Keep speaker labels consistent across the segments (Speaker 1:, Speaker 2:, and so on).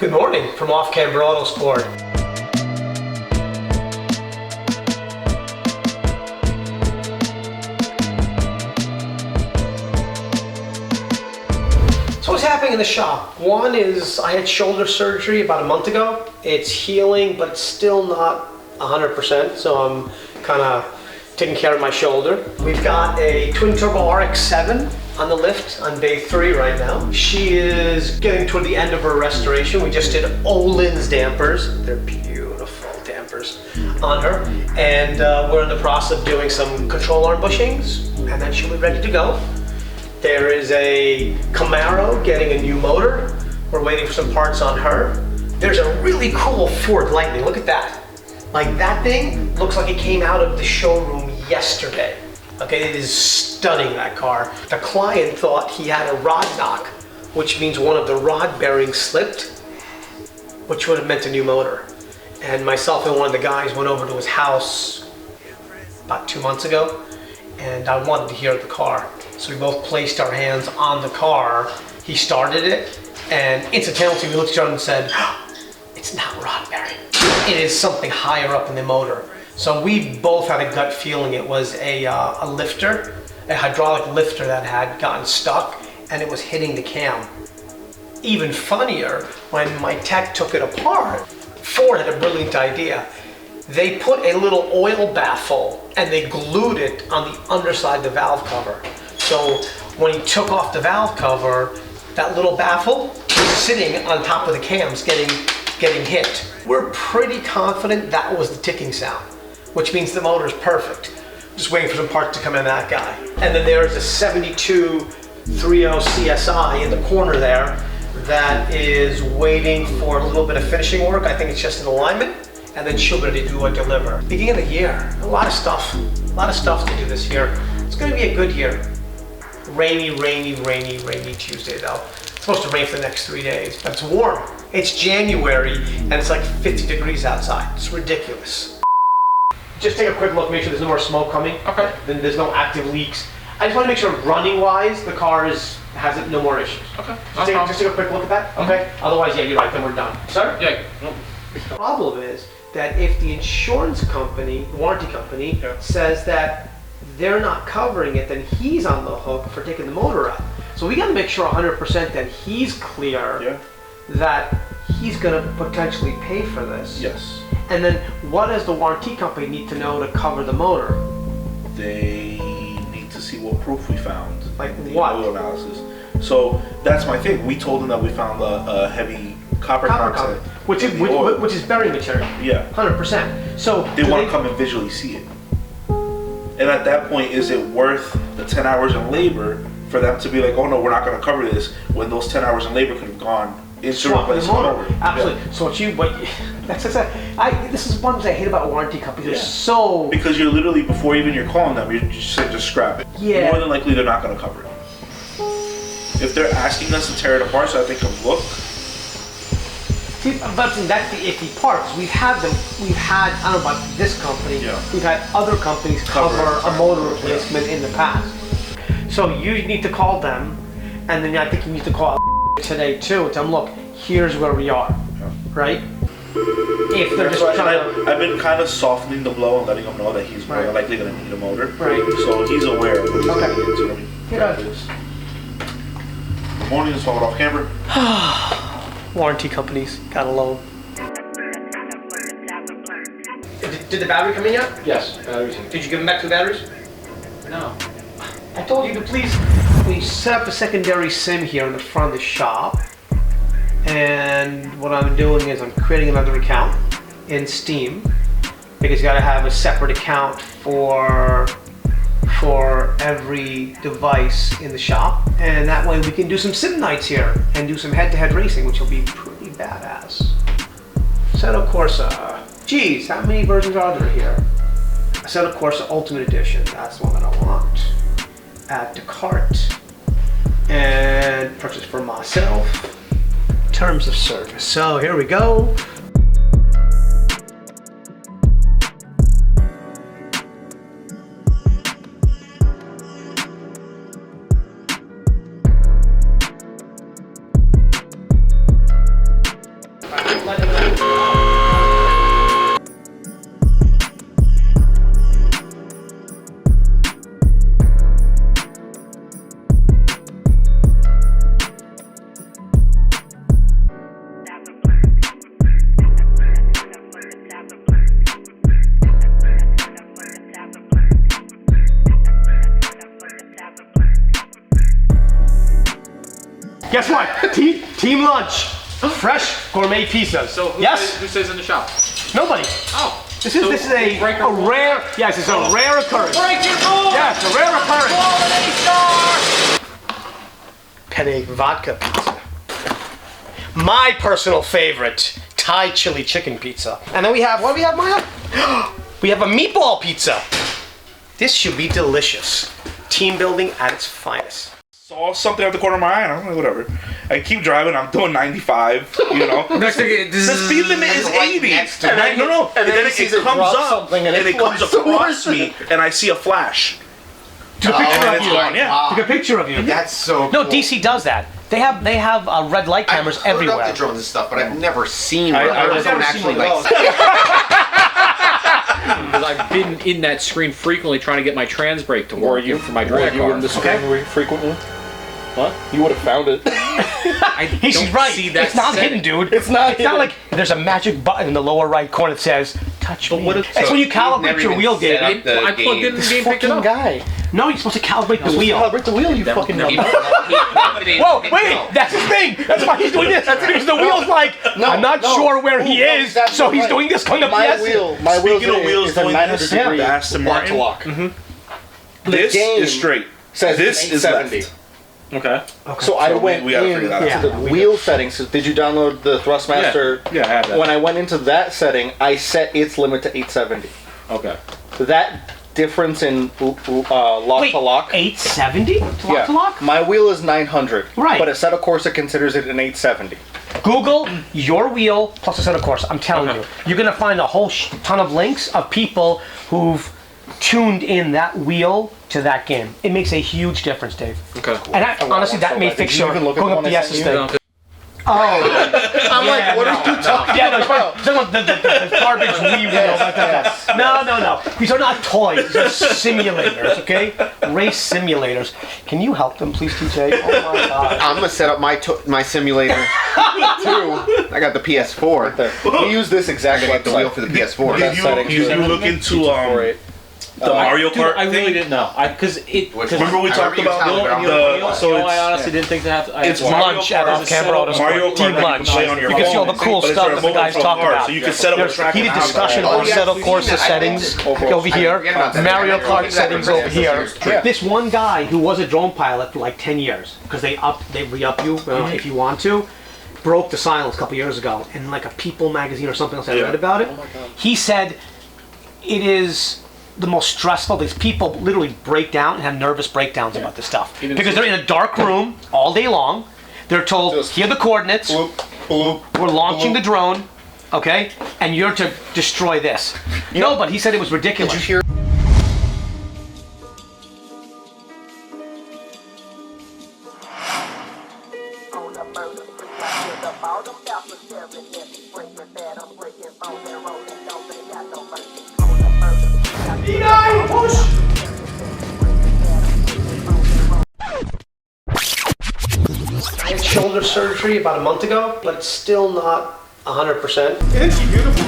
Speaker 1: Good morning from OffCamber Autosport. So what's happening in the shop? One is I had shoulder surgery about a month ago. It's healing, but it's still not 100%, so I'm kind of taking care of my shoulder. We've got a twin turbo RX-7 on the lift on day 3 right now. She is getting toward the end of her restoration. We just did Olin's dampers. They're beautiful dampers on her. And we're in the process of doing some control arm bushings, and then she'll be ready to go. There is a Camaro getting a new motor. We're waiting for some parts on her. There's a really cool Ford Lightning. Look at that. Like, that thing looks like it came out of the showroom yesterday. Okay, it is stunning, that car. The client thought he had a rod knock, which means one of the rod bearings slipped, which would have meant a new motor. And myself and one of the guys went over to his house about 2 months ago, and I wanted to hear the car. So we both placed our hands on the car. He started it, and instantaneously we looked at each other and said, it's not rod bearing. It is something higher up in the motor. So we both had a gut feeling it was a lifter, a hydraulic lifter that had gotten stuck and it was hitting the cam. Even funnier, when my tech took it apart, Ford had a brilliant idea. They put a little oil baffle and they glued it on the underside of the valve cover. So when he took off the valve cover, that little baffle was sitting on top of the cams getting hit. We're pretty confident that was the ticking sound, which means the motor is perfect. Just waiting for some parts to come in that guy. And then there's a 7230 CSI in the corner there that is waiting for a little bit of finishing work. I think it's just an alignment, and then she'll be ready to deliver. Beginning of the year, a lot of stuff to do this year. It's gonna be a good year. Rainy Tuesday though. It's supposed to rain for the next 3 days, but it's warm. It's January and it's like 50 degrees outside. It's ridiculous. Just take a quick look, make sure there's no more smoke coming. Okay. Then there's no active leaks. I just want to make sure running wise, the car has no more issues. Okay. Just take a quick look at that. Okay. Otherwise, yeah, you're right, then we're done. Sir? Yeah. Nope. The problem is that if the insurance company, warranty company, says that they're not covering it, then he's on the hook for taking the motor out. So we got to make sure 100% that he's clear that he's going to potentially pay for this.
Speaker 2: Yes.
Speaker 1: And then what does the warranty company need to know to cover the motor?
Speaker 2: They need to see what proof we found.
Speaker 1: Like
Speaker 2: in the
Speaker 1: what?
Speaker 2: oil analysis. So that's my thing. We told them that we found a heavy copper content.
Speaker 1: Which is bearing material.
Speaker 2: Yeah.
Speaker 1: 100%. So
Speaker 2: they want to come and visually see it. And at that point, is it worth the 10 hours in labor for them to be like, oh no, we're not going to cover this, when those 10 hours in labor could have gone into replacing the motor?
Speaker 1: Absolutely. Yeah. This is one thing I hate about warranty companies. They're so...
Speaker 2: Because you're literally, before even you're calling them, you're just saying just scrap it.
Speaker 1: Yeah.
Speaker 2: More than likely, they're not going to cover it. If they're asking us to tear it apart, so I think of look.
Speaker 1: See, but that's the iffy part. We've had, I don't know about this company, we've had other companies cover a motor replacement in the past. So you need to call them, and then I think you need to call today too and tell them, look, here's where we are, right? If they're just trying to...
Speaker 2: I've been kind of softening the blow and letting him know that he's more likely going to need a motor.
Speaker 1: Right.
Speaker 2: So he's aware of what he's getting into.
Speaker 1: Good.
Speaker 2: Good morning, it's Off Camber.
Speaker 1: Warranty companies, gotta love them. Did the battery come in yet?
Speaker 3: Yes, batteries.
Speaker 1: Did you give them back to the batteries?
Speaker 3: No.
Speaker 1: I told you to please. We set up a secondary SIM here in the front of the shop, and what I'm doing is I'm creating another account in Steam, because you gotta have a separate account for every device in the shop, and that way we can do some sim nights here and do some head-to-head racing, which will be pretty badass. Assetto Corsa. Geez, how many versions are there here? Assetto Corsa Ultimate Edition, that's the one that I want. Add to cart and purchase for myself. Terms of service. So here we go. Guess what? Team lunch. Fresh gourmet pizzas.
Speaker 3: So who stays in the shop?
Speaker 1: Nobody.
Speaker 3: Oh.
Speaker 1: This is a rare. Yes, it's a rare occurrence.
Speaker 3: Break your rule.
Speaker 1: Yes, a rare occurrence. Penne vodka pizza. My personal favorite, Thai chili chicken pizza. And then we have, what do we have, Maya? We have a meatball pizza. This should be delicious. Team building at its finest.
Speaker 2: Saw something out the corner of my eye, and I'm like, whatever. I keep driving, I'm doing 95, you know. The speed limit is 80. And then, and then it comes up, and it comes across me, and I see a flash.
Speaker 1: Took a picture of you.
Speaker 2: Yeah.
Speaker 1: Took a picture of you.
Speaker 4: That's so cool.
Speaker 1: No, DC does that. They have red light cameras everywhere.
Speaker 4: I've heard of the drones and stuff, but I've never seen one.
Speaker 1: I've never
Speaker 4: actually
Speaker 1: seen one
Speaker 3: Because I've been in that screen frequently trying to get my trans brake to work for my drag car.
Speaker 5: You in the screen frequently? What? You would have found it.
Speaker 1: He's right.
Speaker 3: See that
Speaker 1: it's not
Speaker 3: setting.
Speaker 1: hidden, dude.
Speaker 5: It's not hidden.
Speaker 1: Not like there's a magic button in the lower right corner that says "touch me." It's when you calibrate your wheel, Gabe.
Speaker 3: I plugged in the game, picked it up.
Speaker 5: Guy.
Speaker 1: No, you're supposed to calibrate the wheel.
Speaker 5: Calibrate the wheel, you fucking nut.
Speaker 1: Whoa, wait! That's his thing. That's why he's doing this. Because the wheel's like, I'm not sure where he is, so he's doing this going up the S.
Speaker 5: My
Speaker 2: Speaking of wheels
Speaker 5: is a
Speaker 2: going
Speaker 5: 900
Speaker 2: this,
Speaker 5: degree
Speaker 2: the Aston Martin.
Speaker 5: lock.
Speaker 2: This is straight.
Speaker 5: Says
Speaker 2: This is
Speaker 5: 870.
Speaker 2: left.
Speaker 3: Okay.
Speaker 5: So I went
Speaker 2: we gotta figure that
Speaker 5: into
Speaker 2: out.
Speaker 5: the wheel settings. So did you download the Thrustmaster?
Speaker 3: Yeah, I have that.
Speaker 5: When I went into that setting, I set its limit to 870.
Speaker 3: Okay.
Speaker 5: That difference in lock to lock.
Speaker 1: 870 to lock to lock?
Speaker 5: My wheel is 900.
Speaker 1: Right.
Speaker 5: But Assetto Corsa considers it an 870.
Speaker 1: Google your wheel plus a set of course. I'm telling you, you're gonna find a whole ton of links of people who've tuned in that wheel to that game. It makes a huge difference, Dave.
Speaker 3: Okay.
Speaker 1: And honestly, that may fix your going up the S's thing. Oh,
Speaker 4: I'm like, what are you talking
Speaker 1: yeah, no,
Speaker 4: about?
Speaker 1: it's fine. The garbage wheel. No. These are not toys. These are simulators, okay? Race simulators. Can you help them, please, TJ? Oh my God.
Speaker 4: I'm gonna set up my simulator too. I got the PS4.
Speaker 5: We use this exact
Speaker 4: I got the wheel for the PS4.
Speaker 2: Did you look into the Mario Kart
Speaker 3: I really
Speaker 2: thing?
Speaker 3: didn't know. Because
Speaker 2: Remember we talked about
Speaker 3: I honestly didn't think to have to.
Speaker 2: It's Mario
Speaker 1: Lunch at
Speaker 2: Kart.
Speaker 1: OffCamber Autosport.
Speaker 2: Mario Kart
Speaker 1: Team
Speaker 2: that you
Speaker 1: lunch.
Speaker 2: can play on your
Speaker 1: You can see all
Speaker 2: phone,
Speaker 1: the cool
Speaker 2: but it's
Speaker 1: stuff
Speaker 2: a
Speaker 1: that the guys
Speaker 2: remote
Speaker 1: talk
Speaker 2: control car,
Speaker 1: about.
Speaker 2: so you can set up a
Speaker 1: There's
Speaker 2: track
Speaker 1: heated
Speaker 2: and have
Speaker 1: discussion
Speaker 2: that.
Speaker 1: on Assetto Corsa settings over here, Mario Kart settings over here. This one guy who was a drone pilot for like 10 years, because they re-up you if you want to, broke the silence a couple years ago in like a People magazine or something else I read about it. He said it is the most stressful. These people literally break down and have nervous breakdowns about this stuff because they're in a dark room all day long. They're told, here are the coordinates. We're launching the drone, okay, and you're to destroy this. No, but he said it was ridiculous.
Speaker 4: Did you hear?
Speaker 1: E39, push! I had shoulder surgery about a month ago, but it's still not 100%. Isn't she beautiful?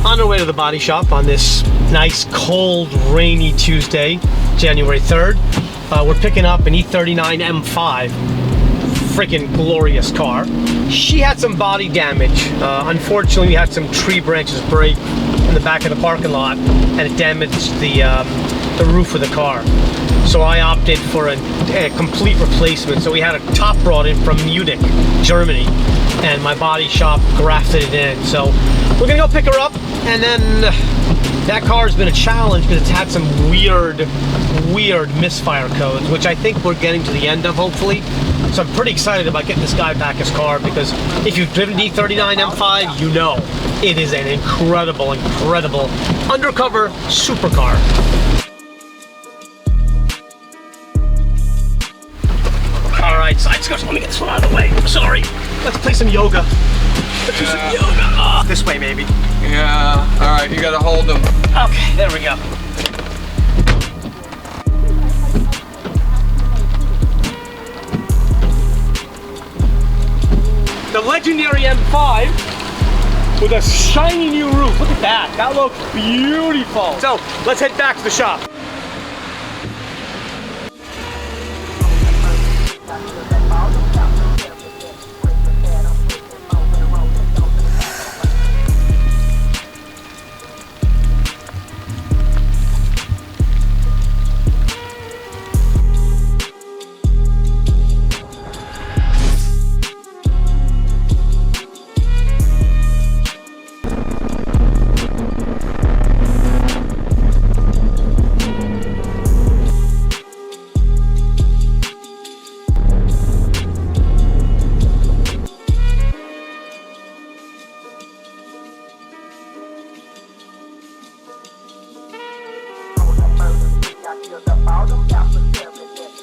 Speaker 1: On our way to the body shop on this nice, cold, rainy Tuesday, January 3rd. We're picking up an E39 M5. Freaking glorious car. She had some body damage. Unfortunately, we had some tree branches break in the back of the parking lot, and it damaged the roof of the car. So I opted for a complete replacement. So we had a top brought in from Munich, Germany, and my body shop grafted it in. So we're gonna go pick her up, and then that car has been a challenge because it's had some weird misfire codes, which I think we're getting to the end of, hopefully. So I'm pretty excited about getting this guy back his car, because if you've driven the E39 M5, you know it is an incredible undercover supercar. All right, side skirts. Let me get this one out of the way. Sorry. Let's play some yoga. Let's do some yoga. This way, maybe.
Speaker 6: Yeah. All right, you gotta hold them.
Speaker 1: Okay, there we go. The legendary M5 with a shiny new roof. Look at that. That looks beautiful. So let's head back to the shop.
Speaker 7: I killed the bottom, got the